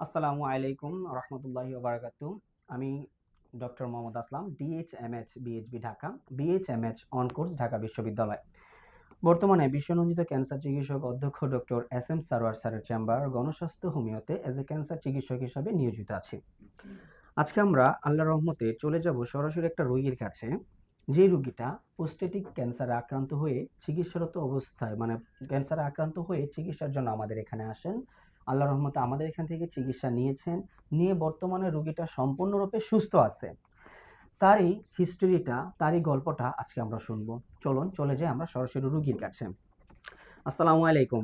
আসসালামু আলাইকুম রহমতুল্লাহি ওবারাকাতু। আমি doctor Mohammad Aslam, DHMH BHB Dhaka, BHMH on course Dhaka বিশ্ববিদ্যালয়। বর্তমানে বিশ্বনন্দিত ক্যান্সার চিকিৎসক অধ্যক্ষ ডক্টর এস এম সারোয়ার স্যারের চেম্বার গণস্বাস্থ্য হোমিওতে এজ এ ক্যান্সার চিকিৎসক হিসাবে নিয়োজিত আছি। আজকে আমরা আল্লাহর রহমতে চলে যাব সরাসরি একটা রোগীর কাছে, যে রোগীটা প্রোস্টেটিক ক্যান্সারে আক্রান্ত হয়ে চিকিৎসারত অবস্থায় ক্যান্সারে আক্রান্ত হয়ে চিকিৎসার জন্য আমাদের এখানে আসেন। আল্লাহর রহমতে আমাদের এখান থেকে চিকিৎসা নিয়ে বর্তমানে রোগীটা সম্পূর্ণরূপে সুস্থ আছে। তারই হিস্টোরিটা, তারই গল্পটা আজকে আমরা শুনবো। চলুন চলে যাই আমরা সরাসরি রোগীর কাছে। আসসালামু আলাইকুম।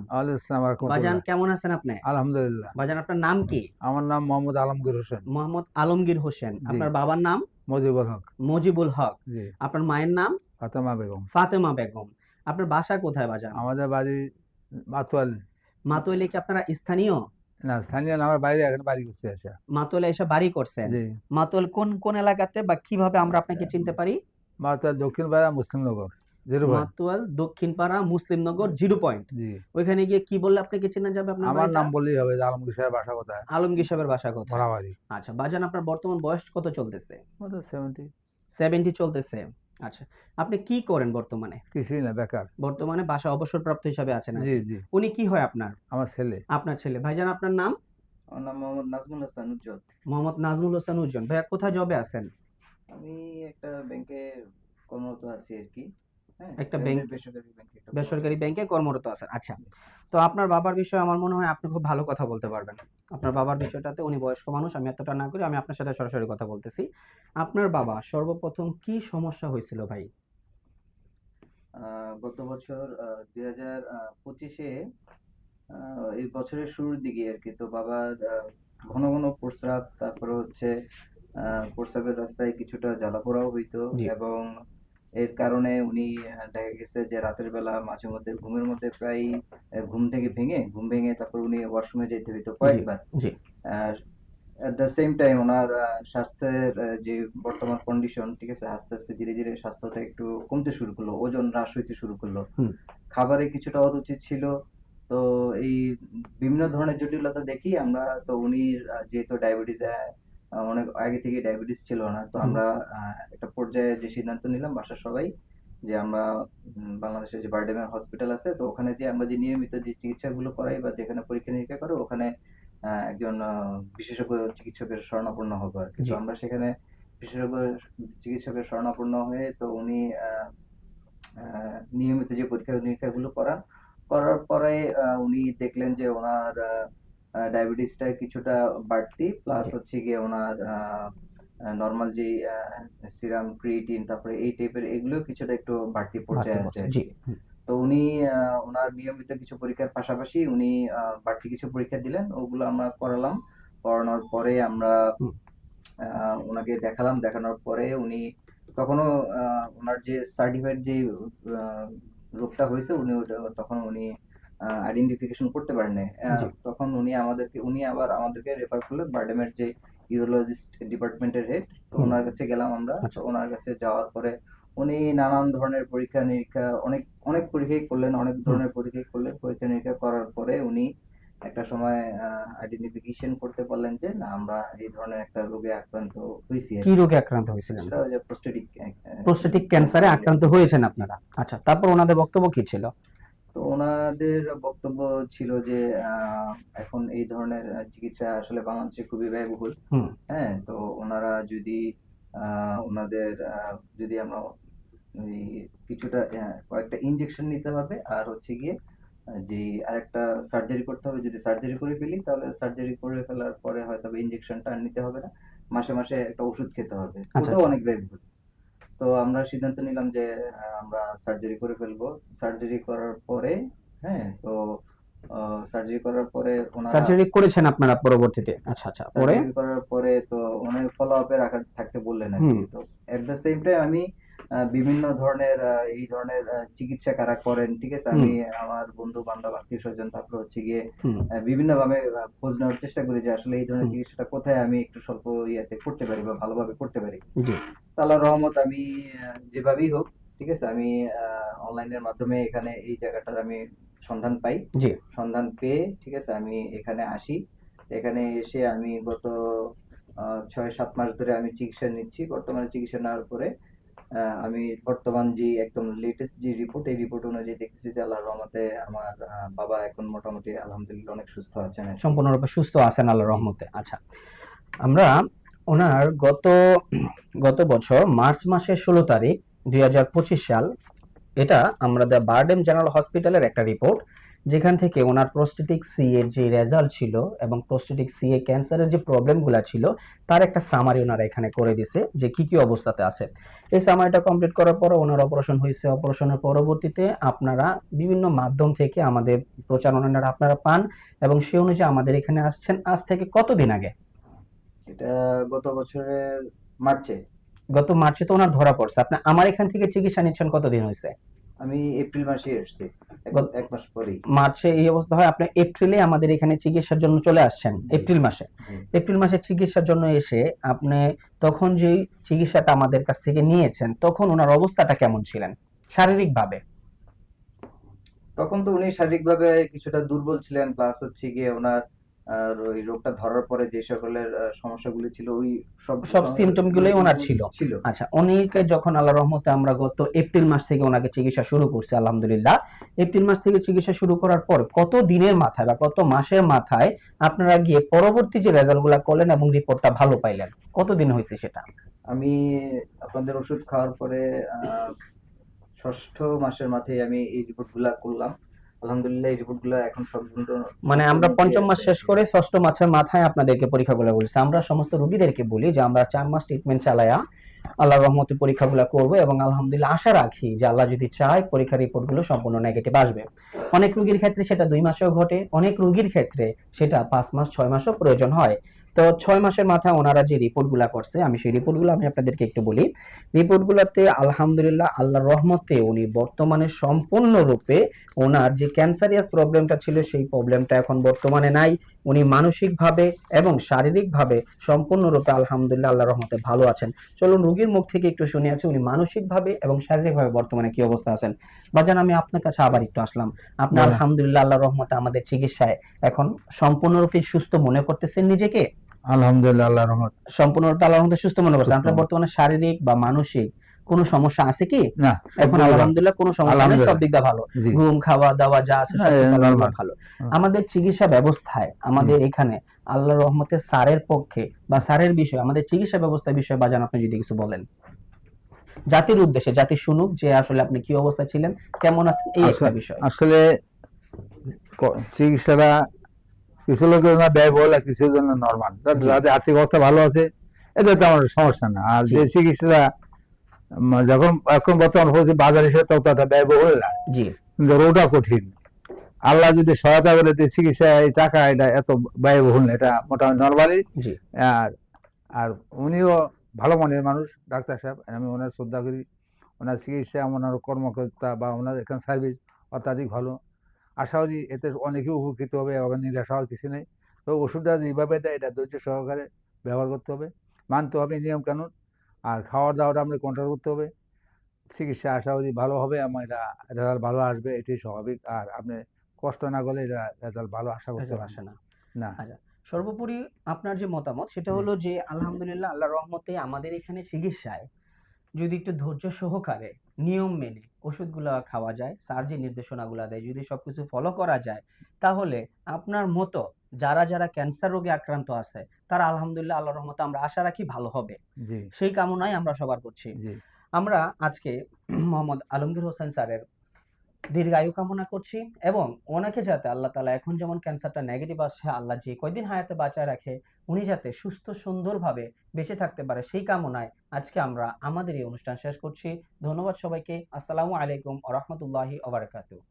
বাজান, কেমন আছেন আপনি? আলহামদুলিল্লাহ। বাজান, আপনার নাম কি? আমার নাম মোহাম্মদ আলমগীর হোসেন। মোহাম্মদ আলমগীর হোসেন। আপনার বাবার নাম? মজিবুল হক। মজিবুল হক। জি। আপনার মায়ের নাম? ফাতেমা বেগম। ফাতেমা বেগম। আপনার বাসা কোথায় বাজান? আমাদের বাড়ি মাতোয়াল। মাতোয়ালে কি আপনারা স্থানীয়? না, স্থানীয় না, আমার বাইরে এখন বাড়ি করছে আসা। মাতোয়ালে এসে বাড়ি করছেন? জি। মাতোয়াল কোন কোন এলাকাতে বা কিভাবে আমরা আপনাকে চিনতে পারি? মাতোয়াল দক্ষিণ পাড়া মুসলিমনগর 0 পয়েন্ট। মাতোয়াল দক্ষিণ পাড়া মুসলিমনগর 0 পয়েন্ট। জি। ওইখানে গিয়ে কি বললে আপনাকে চেনা যাবে? আপনার আমার নাম বললেই হবে, যে আলমগীর সাহেব বাসা কোথায়। আলমগীর সাহেবের বাসা কোথায়? বরাবাড়ি। আচ্ছা বাজান, আপনার বর্তমান বয়স কত চলতেছে? 70 চলতেছে। আচ্ছা, আপনি কি করেন বর্তমানে? কিছুই না, বেকার। বর্তমানে বাসা অবসরপ্রাপ্ত হিসাবে আছেন? জি জি। উনি কি হয় আপনার? আমার ছেলে। আপনার ছেলে। ভাইজান, আপনার নাম? আমার নাম মোহাম্মদ নাজমুল হাসান উজ্জ্বল। মোহাম্মদ নাজমুল হোসেন উজ্জ্বল। ভাইয়া, কোথায় জবে আছেন? আমি একটা ব্যাংকে কর্মরত আছি আর কি। হ্যাঁ, একটা ব্যাংক, বেসরকারি ব্যাংকে বেসরকারি ব্যাংকে কর্মরত আছেন। আচ্ছা, তো আপনার বাবার বিষয়ে আমার মনে হয় আপনি খুব ভালো কথা বলতে পারবেন। আপনার বাবার বিষয়টাতে, উনি বয়স্ক মানুষ, আমি এতটা না করি, আমি আপনার সাথে সরাসরি কথা বলতেছি। আপনার বাবা সর্বপ্রথম কি সমস্যা হয়েছিল ভাই? গত বছর 2025-এ এই বছরের শুরুর দিকে আর কি। তো বাবার ঘন ঘন প্রস্রাব, তারপরে হচ্ছে প্রস্রাবের রাস্তায় কিছুটা জ্বালাপোড়াও হইতো, জি। এবং এর কারণে উনি দেখা গেছে যে রাতের বেলা মাঝে মধ্যে ঘুমের মধ্যে প্রায় ঘুম ভেঙে তারপর উনি ওয়াশরুমে যেতে হইতো কয়েকবার। জি। এট দ্য সেম টাইম ওনার স্বাস্থ্যের যে বর্তমান কন্ডিশন, ঠিক আছে, আস্তে আস্তে ধীরে ধীরে স্বাস্থ্যটা একটু কমতে শুরু করলো, ওজন হ্রাস হইতে শুরু করলো, খাবারে কিছুটা অরুচি ছিল। তো এই বিভিন্ন ধরনের জটিলতা দেখি আমরা। তো উনি যেহেতু ডায়াবেটিস, অনেক আগে থেকে ডায়াবেটিস ছিল না, তো আমরা একটা পর্যায়ে যে সিদ্ধান্ত নিলাম বাসার সবাই, যে আমরা বাংলাদেশের যে বারডেমের হসপিটাল আছে, তো ওখানে যে আমরা যে নিয়মিত যে চিকিৎসাগুলো করাই বা যেখানে পরীক্ষা নিরীক্ষা করে, ওখানে একজন বিশেষজ্ঞ চিকিৎসকের শরণাপন্ন হবো আর কি। তো আমরা সেখানে বিশেষজ্ঞ চিকিৎসকের শরণাপন্ন হয়ে, তো উনি নিয়মিত যে পরীক্ষা নিরীক্ষাগুলো করার পরে উনি দেখলেন যে ওনার ডায়াবেটিসটা কিছুটা বাড়তি, প্লাস হচ্ছে গিয়ে ওনার নরমাল যে সিরাম ক্রিয়েটিন, তারপরে এই টাইপের এগুলো কিছুটা একটু বাড়তি পর্যায়ে আছে। তো উনি ওনার নিয়মিত কিছু পরীক্ষার পাশাপাশি উনি বাড়তি কিছু পরীক্ষা দিলেন, ওগুলো আমরা করানোর পরে আমরা ওনাকে দেখানোর পরে উনি তখনও ওনার যে সার্টিফাইড যে রোগটা হয়েছে তখন উনি আইডেন্টিফিকেশন করতে পারেন নাই। তখন উনি আবার আমাদেরকে রেফার করলেন বারডেমের যে ইউরোলজিস্ট ডিপার্টমেন্টের হেড, তো ওনার কাছে গেলাম আমরা। তো ওনার কাছে যাওয়ার পরে উনি নানান ধরনের পরীক্ষা নিরীক্ষা, অনেক পরীক্ষাই করলেন, অনেক ধরনের পরীক্ষা নিরীক্ষা করার পরে উনি একটা সময় আইডেন্টিফিকেশন করতে পারলেন যে না, আমরা এই ধরনের একটা রোগে আক্রান্ত হয়েছি। কি রোগে আক্রান্ত হয়েছিলেন? সেটা হচ্ছে প্রোস্টেটিক ক্যান্সারে আক্রান্ত হয়েছেন আপনারা। আচ্ছা, তারপর ওনাদের বক্তব্য কি ছিল? তো ওনাদের বক্তব্য ছিল যে এখন এই ধরনের চিকিৎসা আসলে বাংলাদেশে খুবই ব্যয়বহুল। হ্যাঁ, তো ওনারা যদি ওনাদের যদি আমরা কিছুটা কয়েকটা ইনজেকশন নিতে হবে, আর হচ্ছে গিয়ে যে আরেকটা সার্জারি করতে হবে। যদি সার্জারি করে ফেলি, তাহলে সার্জারি করে ফেলার পরে হয়তো ইনজেকশনটা আর নিতে হবে না, মাসে মাসে একটা ওষুধ খেতে হবে, ওটাও অনেক ব্যয়বহুল। তো আমরা সিদ্ধান্ত নিলাম যে আমরা সার্জারি করে ফেলবো। সার্জারি করার পরে, হ্যাঁ, তো সার্জারি করার পরে সার্জারি করেছেন আপনারা পরবর্তীতে? আচ্ছা আচ্ছা, পরে সার্জারি করার পরে তো ওনার ফলো আপে থাকতে বললেন আর কি। তো এট দ্য সেম টাইম আমি বিভিন্ন ধরনের এই ধরনের চিকিৎসা কারা করেন, ঠিক আছে, আমি আমার বন্ধু বান্ধব আত্মীয় স্বজন, তারপর হচ্ছে গিয়ে বিভিন্ন ভাবে খোঁজ নেওয়ার চেষ্টা করি যে আসলে এই ধরনের চিকিৎসাটা কোথায় আমি একটু স্বল্প ইয়াতে করতে পারি বা ভালোভাবে করতে পারি। আল্লাহর রহমত, আমি যেভাবেই হোক, ঠিক আছে, আমি অনলাইনের মাধ্যমে এখানে এই জায়গাটার আমি সন্ধান পাই। সন্ধান পেয়ে, ঠিক আছে, আমি এখানে আসি। এখানে এসে আমি গত 6-7 মাস ধরে আমি চিকিৎসা নিচ্ছি। বর্তমানে চিকিৎসা নেওয়ার পরে আমি বর্তমান যে একদম লেটেস্ট যে রিপোর্ট, এই রিপোর্ট অনুযায়ী দেখতেছি যে আল্লাহর রহমতে আমার বাবা এখন মোটামুটি আলহামদুলিল্লাহ অনেক সুস্থ আছেন আর কি। সম্পূর্ণরূপে সুস্থ আছেন আল্লাহর রহমতে। আচ্ছা, আমরা ওনার গত বছর মার্চ মাসের 16 তারিখ 2025 সাল, এটা আমরা দ্য বারডেম জেনারেল হসপিটালের একটা রিপোর্ট, যেখান থেকে ওনার প্রোস্টেটিক সি এর যে রেজাল্ট ছিল এবং প্রোস্টেটিক সি এ ক্যান্সারের যে প্রবলেমগুলো ছিল তার একটা সামারি ওনারা এখানে করে দিছে যে কি কি অবস্থাতে আছে। এই সামারিটা কমপ্লিট করার পর ওনার অপারেশন হয়েছে। অপারেশনের পরবর্তীতে আপনারা বিভিন্ন মাধ্যম থেকে আমাদের প্রচারণাটা আপনারা পান এবং সেই অনুযায়ী আমাদের এখানে আসছেন। আজ থেকে কতদিন আগে? এটা গত বছরের মার্চে। গত মার্চে তো ওনার ধরা পড়ছে। আপনি আমার এখান থেকে চিকিৎসা নিচ্ছেন কতদিন হয়েছে? আমি এপ্রিল মাসে এসেছি, এক মাস পরেই। মার্চে এই অবস্থা হয়, আপনি এপ্রিলে আমাদের এখানে চিকিৎসার জন্য চলে আসছেন। এপ্রিল মাসে এপ্রিল মাসে চিকিৎসার জন্য এসে আপনি তখন যে চিকিৎসাটা আমাদের কাছ থেকে নিয়েছেন তখন ওনার অবস্থাটা কেমন ছিলেন শারীরিকভাবে? তখন তো উনি শারীরিকভাবে কিছুটা দুর্বল ছিলেন, প্লাস হচ্ছে গিয়ে ওনার আর ওই রোগটা ধরার পরে যে সকলের সমস্যাগুলি ছিল ওই সব সিমটম গুলোই ওনার ছিল। ছিল। আচ্ছা, উনিকে যখন আল্লাহর রহমতে আমরা গত এপ্রিল মাস থেকে ওনাকে চিকিৎসা শুরু করছি আলহামদুলিল্লাহ, এপ্রিল মাস থেকে চিকিৎসা শুরু করার পর কত দিনের মাথায় বা কত মাসের মাথায় আপনারা গিয়ে পরবর্তী যে রেজাল্টগুলো করলেন এবং রিপোর্টটা ভালো পাইলেন, কতদিন হয়েছে সেটা? আমি আপনাদের ওষুধ খাওয়ার পরে 6ষ্ঠ মাসের মাথায় আমি এই রিপোর্টগুলা করলাম। আলহামদুলিল্লাহ এই রিপোর্টগুলো এখন সম্পূর্ণ মানে আমরা সম্পূর্ণ পঞ্চম clear মাস আছে। শেষ করে 6ষ্ঠ মাসের মাথায় আপনাদেরকে পরীক্ষাগুলো বলছি। আমরা সমস্ত রোগীদেরকে বলি যে আমরা 4 মাস ট্রিটমেন্ট চালায়া আল্লাহর রহমতে পরীক্ষাগুলো করব এবং আলহামদুলিল্লাহ আশা রাখি যে আল্লাহ যদি চায় পরীক্ষার রিপোর্টগুলো সম্পূর্ণ নেগেটিভ আসবে। অনেক রোগীর ক্ষেত্রে সেটা 2 মাসেও ঘটে, অনেক রোগীর ক্ষেত্রে সেটা 5 মাস 6 মাসও প্রয়োজন হয়। তো 6 মাসের মাথায় ওনারা যে রিপোর্টগুলো করছে, আমি সেই রিপোর্টগুলো আমি আপনাদেরকে একটু বলি। রিপোর্টগুলোতে আলহামদুলিল্লাহ আল্লাহর রহমতে উনি বর্তমানে সম্পূর্ণরূপে ওনার যে ক্যান্সারিয়াস প্রবলেমটা ছিল সেই প্রবলেমটা এখন বর্তমানে নাই। উনি মানসিকভাবে এবং শারীরিকভাবে সম্পূর্ণরূপে আলহামদুলিল্লাহ আল্লাহর রহমতে ভালো আছেন। চলুন রোগীর মুখ থেকে একটু শুনে আছি উনি মানসিকভাবে এবং শারীরিকভাবে বর্তমানে কি অবস্থা আছেন। বাজান, আমি আপনার কাছে আবার একটু আসলাম। আপনি বলেন। আলহামদুলিল্লাহ আল্লাহর রহমতে আমাদের চিকিৎসায় এখন সম্পূর্ণরূপে সুস্থ মনে করতেছেন নিজেকে? আলহামদুলিল্লাহ, আল্লাহর রহমত। সম্পূর্ণরূপে আল্লাহর রহমতে সুস্থ মনে করছেন? সুস্থ। আপনার বর্তমানে শারীরিক বা মানসিক কোনো সমস্যা আছে কি? না, এখন আলহামদুলিল্লাহ কোনো সমস্যা নেই, সব আলহামদুলিল্লাহ। দিক দিয়ে ভালো। জি। ঘুম, খাওয়া দাওয়া যা আছে হ্যাঁ, সবকিছু আলহামদুলিল্লাহ normal। ভালো। আমাদের চিকিৎসা ব্যবস্থায় আমাদের এখানে আল্লাহর রহমতে স্যারের পক্ষে বা স্যারের বিষয়ে আমাদের চিকিৎসা ব্যবস্থার বিষয়ে বাজান আপনি যদি কিছু বলেন জাতির উদ্দেশ্যে, জাতি শুনুক যে আসলে আপনি কি অবস্থায় ছিলেন, কেমন আছেন, এই একটা বিষয়। আসলে চিকিৎসাটা কিছু লোকের জন্য ব্যয়বহুল আর কিছু জন্য নর্মাল। জি। যাদের আর্থিক অবস্থা ভালো আছে এদের তো আমার সমস্যা না। আর জি। যে চিকিৎসাটা যখন এখন বর্তমান হচ্ছে বাজার হিসেবে ততটা ব্যয়বহুল না, জি কিন্তু রোগটা কঠিন। আল্লাহ যদি সহায়তা করে যে চিকিৎসা এই টাকা এটা এত ব্যয়বহুল না, এটা মোটামুটি নর্মালি। জি আর আর উনিও ভালো মনের মানুষ, ডাক্তার সাহেব, আমি ওনার শ্রদ্ধা করি। ওনার চিকিৎসা, ওনার কর্মকর্তা বা ওনার এখানে সার্ভিস অত্যাধিক ভালো। আশা করি এতে অনেকেই উপকৃত হবে এবং নিরাশা হওয়ার কিছু নেই। তো ওষুধটা যেভাবে দেয় এটা ধৈর্য সহকারে ব্যবহার করতে হবে, মানতে হবে নিয়ম কানুন। আর খাওয়ার দাওয়াটা আমরা কন্ট্রোল করতে হবে। চিকিৎসা আশা করি ভালো হবে, আমার এটা রেজাল্ট ভালো আসবে, এটাই স্বাভাবিক। আর আপনি কষ্ট না করলে এটা রেজাল্ট ভালো আশা করতে রেজাল্ট পারবেন আসে না। না। আচ্ছা, সর্বোপরি আপনার যে মতামত সেটা জি। হলো যে আলহামদুলিল্লাহ আল্লাহর রহমতে আমাদের এখানে চিকিৎসায় যদি একটু ধৈর্য সহকারে নিয়ম মেনে ওষুধগুলো খাওয়া যায়, স্যার যে নির্দেশনাগুলো দেয় যদি সবকিছু ফলো করা যায়, তাহলে আপনার মতো যারা যারা ক্যান্সার রোগে আক্রান্ত আছে তারা আলহামদুলিল্লাহ আল্লাহর রহমতে আমরা আশা রাখি ভালো হবে। জি। সেই কামনাই আমরা সবার করছি। জি। আমরা আজকে মোহাম্মদ আলমগীর হোসেন স্যারের দীর্ঘায়ু কামনা করছি এবং ওনাকে যাতে আল্লাহ তাআলা এখন যেমন ক্যান্সারটা নেগেটিভ আসছে, আল্লাহ যে কয়দিন হায়াতে বাঁচায় রাখে উনি যাতে সুস্থ সুন্দরভাবে বেঁচে থাকতে পারে সেই কামনায় আজকে আমরা আমাদের এই অনুষ্ঠান শেষ করছি। ধন্যবাদ সবাইকে। আসসালামু আলাইকুম ওয়া রাহমাতুল্লাহি ওয়া বারাকাতুহু।